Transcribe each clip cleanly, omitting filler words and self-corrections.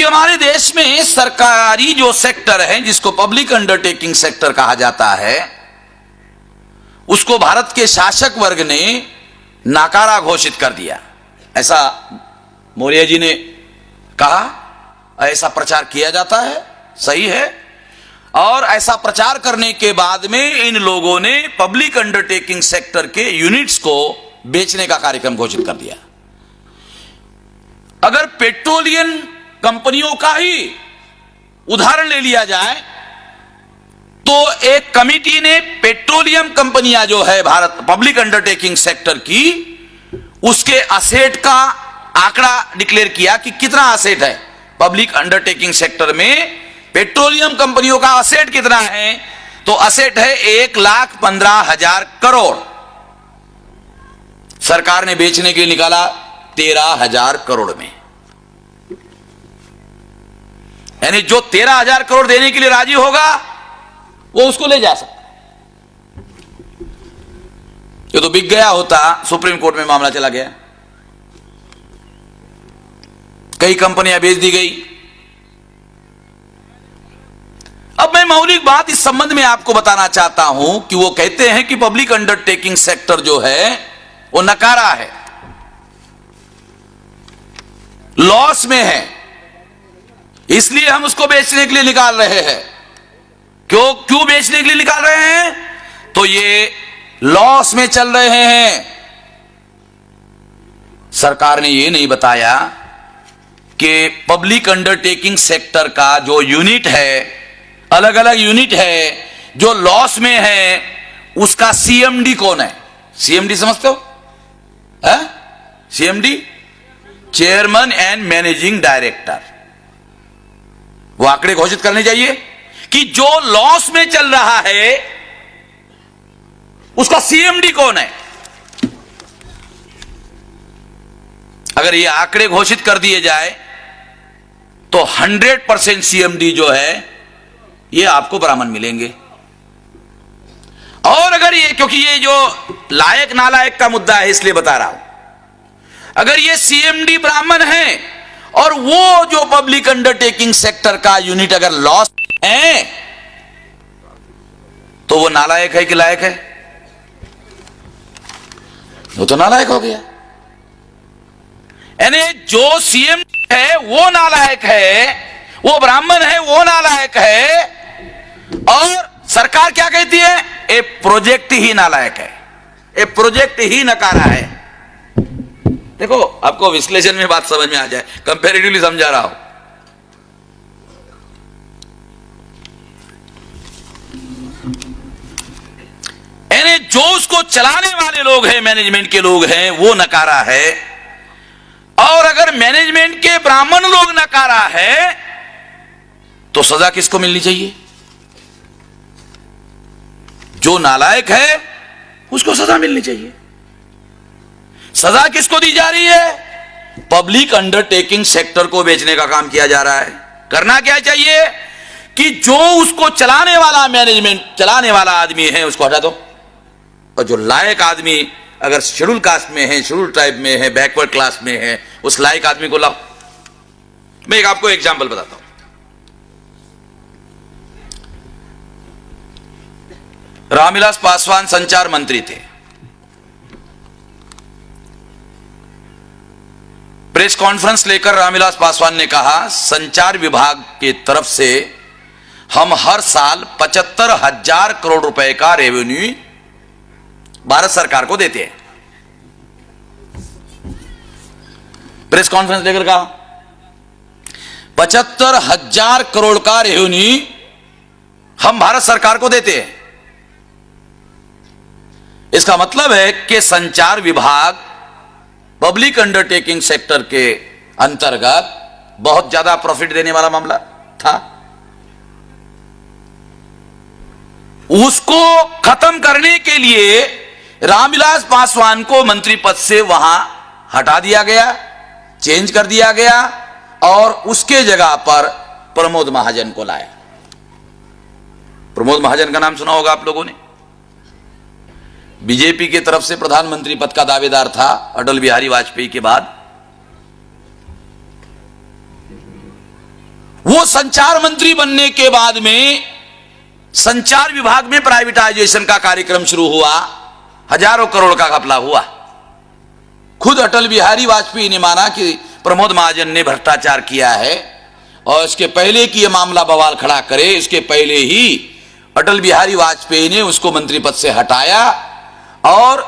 हमारे देश में सरकारी जो सेक्टर है, जिसको पब्लिक अंडरटेकिंग सेक्टर कहा जाता है, उसको भारत के शासक वर्ग ने नाकारा घोषित कर दिया। ऐसा मौर्य जी ने कहा, ऐसा प्रचार किया जाता है, सही है। और ऐसा प्रचार करने के बाद में इन लोगों ने पब्लिक अंडरटेकिंग सेक्टर के यूनिट्स को बेचने का कार्यक्रम घोषित कर दिया। अगर पेट्रोलियम कंपनियों का ही उदाहरण ले लिया जाए तो एक कमिटी ने पेट्रोलियम कंपनियां जो है भारत पब्लिक अंडरटेकिंग सेक्टर की, उसके असेट का आंकड़ा डिक्लेयर किया कि कितना असेट है पब्लिक अंडरटेकिंग सेक्टर में। पेट्रोलियम कंपनियों का असेट कितना है, तो असेट है 1,15,000 करोड़। सरकार ने बेचने के लिए निकाला 13,000 करोड़ में। यानी जो 13,000 करोड़ देने के लिए राजी होगा वो उसको ले जा सकता। ये तो बिक गया होता, सुप्रीम कोर्ट में मामला चला गया, कई कंपनियां बेच दी गई। अब मैं मौलिक बात इस संबंध में आपको बताना चाहता हूं कि वो कहते हैं कि पब्लिक अंडरटेकिंग सेक्टर जो है वो नकारा है, लॉस में है, इसलिए हम उसको बेचने के लिए निकाल रहे हैं। क्यों बेचने के लिए निकाल रहे हैं? तो ये लॉस में चल रहे हैं। सरकार ने ये नहीं बताया कि पब्लिक अंडरटेकिंग सेक्टर का जो यूनिट है, अलग अलग यूनिट है जो लॉस में है, उसका सीएमडी कौन है। सीएमडी समझते हो? CMD, chairman and managing director. वो आंकड़े घोषित करने चाहिए कि जो लॉस में चल रहा है उसका सीएमडी कौन है। अगर ये आंकड़े घोषित कर दिए जाए तो 100% सीएमडी जो है ये आपको ब्राह्मण मिलेंगे। और अगर ये, क्योंकि ये जो लायक नालायक का मुद्दा है इसलिए बता रहा हूं, अगर ये सीएमडी ब्राह्मण है और वो जो पब्लिक अंडरटेकिंग सेक्टर का यूनिट अगर लॉस है तो वो नालायक है कि लायक है? वो तो नालायक हो गया। यानी जो सीएम है वो नालायक है, वो ब्राह्मण है वो नालायक है, और सरकार क्या कहती है? ए प्रोजेक्ट ही नालायक है, ए प्रोजेक्ट ही नकारा है। देखो, आपको विश्लेषण में बात समझ में आ जाए, कंपैरेटिवली समझा रहा हूं। यानी जो उसको चलाने वाले लोग हैं, मैनेजमेंट के लोग हैं, वो नकारा है। और अगर मैनेजमेंट के ब्राह्मण लोग नकारा है तो सजा किसको मिलनी चाहिए? जो नालायक है उसको सजा मिलनी चाहिए। सजा किसको दी जा रही है? पब्लिक अंडरटेकिंग सेक्टर को बेचने का काम किया जा रहा है। करना क्या चाहिए कि जो उसको चलाने वाला मैनेजमेंट, चलाने वाला आदमी है उसको हटा दो, और जो लायक आदमी अगर शेड्यूल कास्ट में है, शेड्यूल ट्राइब में है, बैकवर्ड क्लास में है, उस लायक आदमी को लाओ। मैं एक आपको एग्जांपल बताता हूं। रामविलास पासवान संचार मंत्री थे। प्रेस कॉन्फ्रेंस लेकर रामविलास पासवान ने कहा, संचार विभाग की तरफ से हम हर साल 75,000 करोड़ रुपए का रेवेन्यू भारत सरकार को देते हैं। प्रेस कॉन्फ्रेंस लेकर कहा 75,000 करोड़ का रेवेन्यू हम भारत सरकार को देते हैं। इसका मतलब है कि संचार विभाग पब्लिक अंडरटेकिंग सेक्टर के अंतर्गत बहुत ज्यादा प्रॉफिट देने वाला मामला था। उसको खत्म करने के लिए रामविलास पासवान को मंत्री पद से वहां हटा दिया गया, चेंज कर दिया गया, और उसके जगह पर प्रमोद महाजन को लाया। प्रमोद महाजन का नाम सुना होगा आप लोगों ने। बीजेपी की तरफ से प्रधानमंत्री पद का दावेदार था अटल बिहारी वाजपेयी के बाद। वो संचार मंत्री बनने के बाद में संचार विभाग में प्राइवेटाइजेशन का कार्यक्रम शुरू हुआ, हजारों करोड़ का घपला हुआ। खुद अटल बिहारी वाजपेयी ने माना कि प्रमोद महाजन ने भ्रष्टाचार किया है, और इसके पहले कि यह मामला बवाल खड़ा करे, इसके पहले ही अटल बिहारी वाजपेयी ने उसको मंत्री पद से हटाया और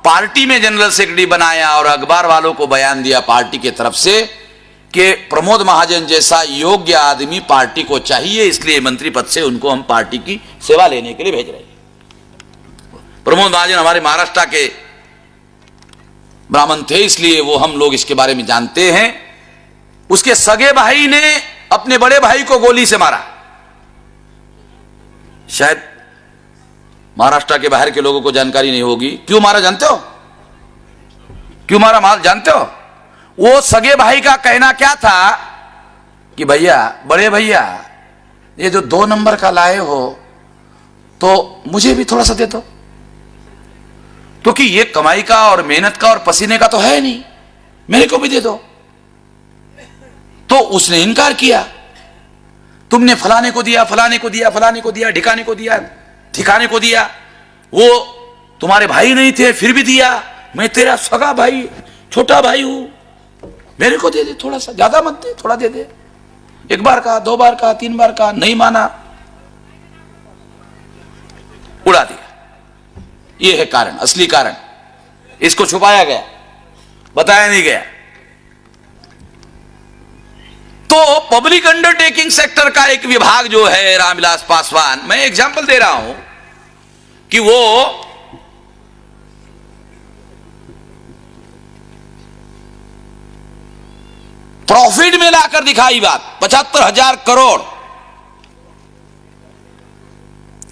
पार्टी में जनरल सेक्रेटरी बनाया, और अखबार वालों को बयान दिया पार्टी की तरफ से कि प्रमोद महाजन जैसा योग्य आदमी पार्टी को चाहिए, इसलिए मंत्री पद से उनको हम पार्टी की सेवा लेने के लिए भेज रहे हैं। प्रमोद महाजन हमारे महाराष्ट्र के ब्राह्मण थे, इसलिए वो हम लोग इसके बारे में जानते हैं। उसके सगे भाई ने अपने बड़े भाई को गोली से मारा। शायद महाराष्ट्र के बाहर के लोगों को जानकारी नहीं होगी। क्यों मारा जानते हो? क्यों मारा माल जानते हो? वो सगे भाई का कहना क्या था कि भैया, बड़े भैया, ये जो 2 नंबर का लाए हो तो मुझे भी थोड़ा सा दे दो, क्योंकि ये कमाई का और मेहनत का और पसीने का तो है नहीं, मेरे को भी दे दो। तो उसने इनकार किया। तुमने फलाने को दिया, फलाने को दिया, फलाने को दिया, ढिकाने को दिया, ठिकाने को दिया, वो तुम्हारे भाई नहीं थे फिर भी दिया। मैं तेरा सगा भाई, छोटा भाई हूं, मेरे को दे दे थोड़ा सा, ज्यादा मत दे, थोड़ा दे दे। 1 बार का, 2 बार का, 3 बार का, नहीं माना, उड़ा दिया। यह है कारण, असली कारण। इसको छुपाया गया, बताया नहीं गया। तो पब्लिक अंडरटेकिंग सेक्टर का एक विभाग जो है रामविलास पासवान, मैं एग्जांपल दे रहा हूं कि वो प्रॉफिट में लाकर दिखाई बात, 75,000 करोड़।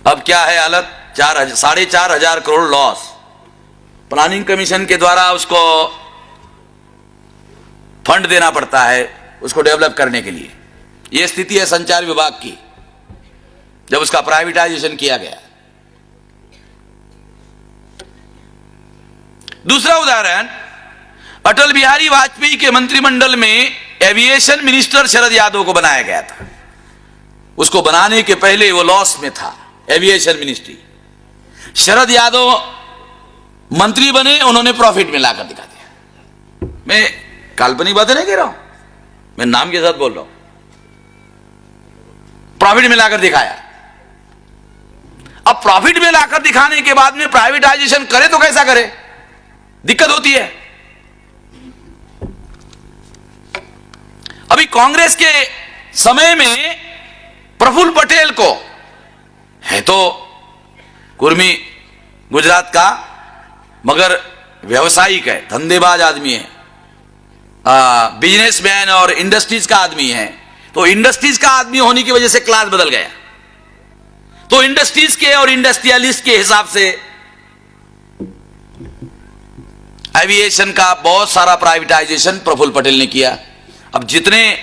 अब क्या है हालत? 4,500 करोड़ लॉस। प्लानिंग कमीशन के द्वारा उसको फंड देना पड़ता है उसको डेवलप करने के लिए। यह स्थिति है संचार विभाग की जब उसका प्राइवेटाइजेशन किया गया। दूसरा उदाहरण, अटल बिहारी वाजपेयी के मंत्रिमंडल में एविएशन मिनिस्टर शरद यादव को बनाया गया था। उसको बनाने के पहले वो लॉस में था, एविएशन मिनिस्ट्री। शरद यादव मंत्री बने, उन्होंने प्रॉफिट में लाकर दिखा दिया। मैं काल्पनिक बातें नहीं कह रहा हूं, मैं नाम के साथ बोल रहा हूं। प्रॉफिट में लाकर दिखाया। अब प्रॉफिट में लाकर दिखाने के बाद में प्राइवेटाइजेशन करे तो कैसा करे? दिक्कत होती है। अभी कांग्रेस के समय में प्रफुल्ल पटेल को, है तो कुर्मी गुजरात का, मगर व्यवसायिक है, धंधेबाज आदमी है, बिजनेसमैन और इंडस्ट्रीज का आदमी है। तो इंडस्ट्रीज का आदमी होने की वजह से क्लास बदल गया। तो इंडस्ट्रीज के और इंडस्ट्रियलिस्ट के हिसाब से एविएशन का बहुत सारा प्राइवेटाइजेशन प्रफुल्ल पटेल ने किया। अब जितने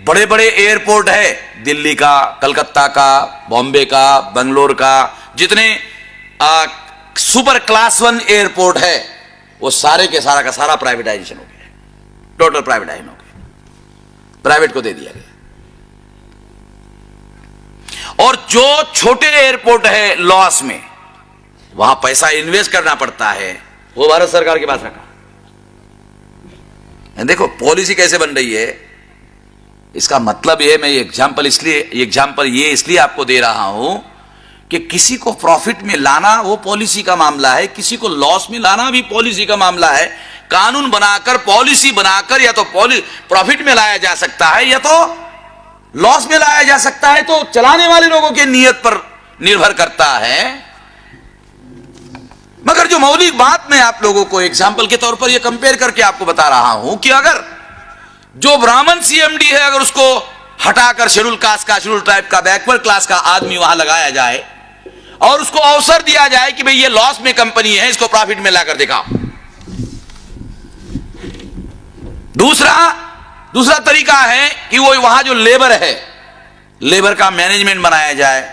बड़े बड़े एयरपोर्ट है, दिल्ली का, कलकत्ता का, बॉम्बे का, बेंगलोर का, जितने सुपर क्लास 1 एयरपोर्ट है, वो सारे के सारा का सारा प्राइवेटाइजेशन हो गया, टोटल प्राइवेटाइजेशन हो गया, प्राइवेट को दे दिया गया। और जो छोटे एयरपोर्ट है लॉस में, वहां पैसा इन्वेस्ट करना पड़ता है, वो भारत सरकार के पास रखा। देखो पॉलिसी कैसे बन रही है। इसका मतलब यह, मैं एग्जांपल इसलिए आपको दे रहा हूं कि किसी को प्रॉफिट में लाना वो पॉलिसी का मामला है, किसी को लॉस में लाना भी पॉलिसी का मामला है। कानून बनाकर, पॉलिसी बनाकर या तो प्रॉफिट में लाया जा सकता है या तो लॉस में लाया जा सकता है। तो चलाने वाले लोगों के नियत पर निर्भर करता है। मगर जो मौलिक बात मैं आप लोगों को एग्जाम्पल के तौर पर यह कंपेयर करके आपको बता रहा हूं कि अगर जो ब्राह्मण सीएमडी है, अगर उसको हटाकर शेड्यूल कास्ट का, शेड्यूल ट्राइब का, बैकवर्ड क्लास का आदमी वहां लगाया जाए और उसको अवसर दिया जाए कि भाई ये लॉस में कंपनी है, इसको प्रॉफिट में लाकर दिखाओ। दूसरा तरीका है कि वो वहां जो लेबर है, लेबर का मैनेजमेंट बनाया जाए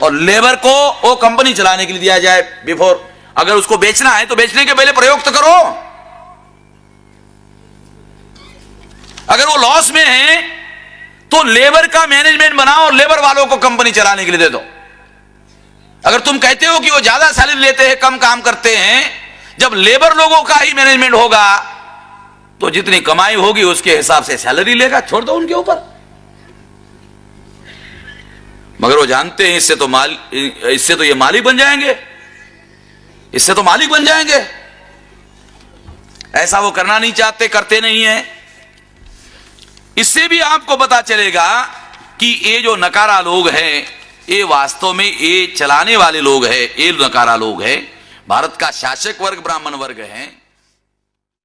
और लेबर को वो कंपनी चलाने के लिए दिया जाए। बिफोर, अगर उसको बेचना है तो बेचने के पहले प्रयोग तो करो। अगर वो लॉस में है तो लेबर का मैनेजमेंट बनाओ और लेबर वालों को कंपनी चलाने के लिए दे दो। अगर तुम कहते हो कि वो ज्यादा सैलरी लेते हैं, कम काम करते हैं, जब लेबर लोगों का ही मैनेजमेंट होगा तो जितनी कमाई होगी उसके हिसाब से सैलरी लेगा, छोड़ दो उनके ऊपर। मगर वो जानते हैं इससे तो ये मालिक बन जाएंगे, इससे तो मालिक बन जाएंगे। ऐसा वो करना नहीं चाहते, करते नहीं है। इससे भी आपको पता चलेगा कि ये जो नकारा लोग हैं, ये वास्तव में ये चलाने वाले लोग हैं, ये नकारा लोग हैं। भारत का शासक वर्ग ब्राह्मण वर्ग है।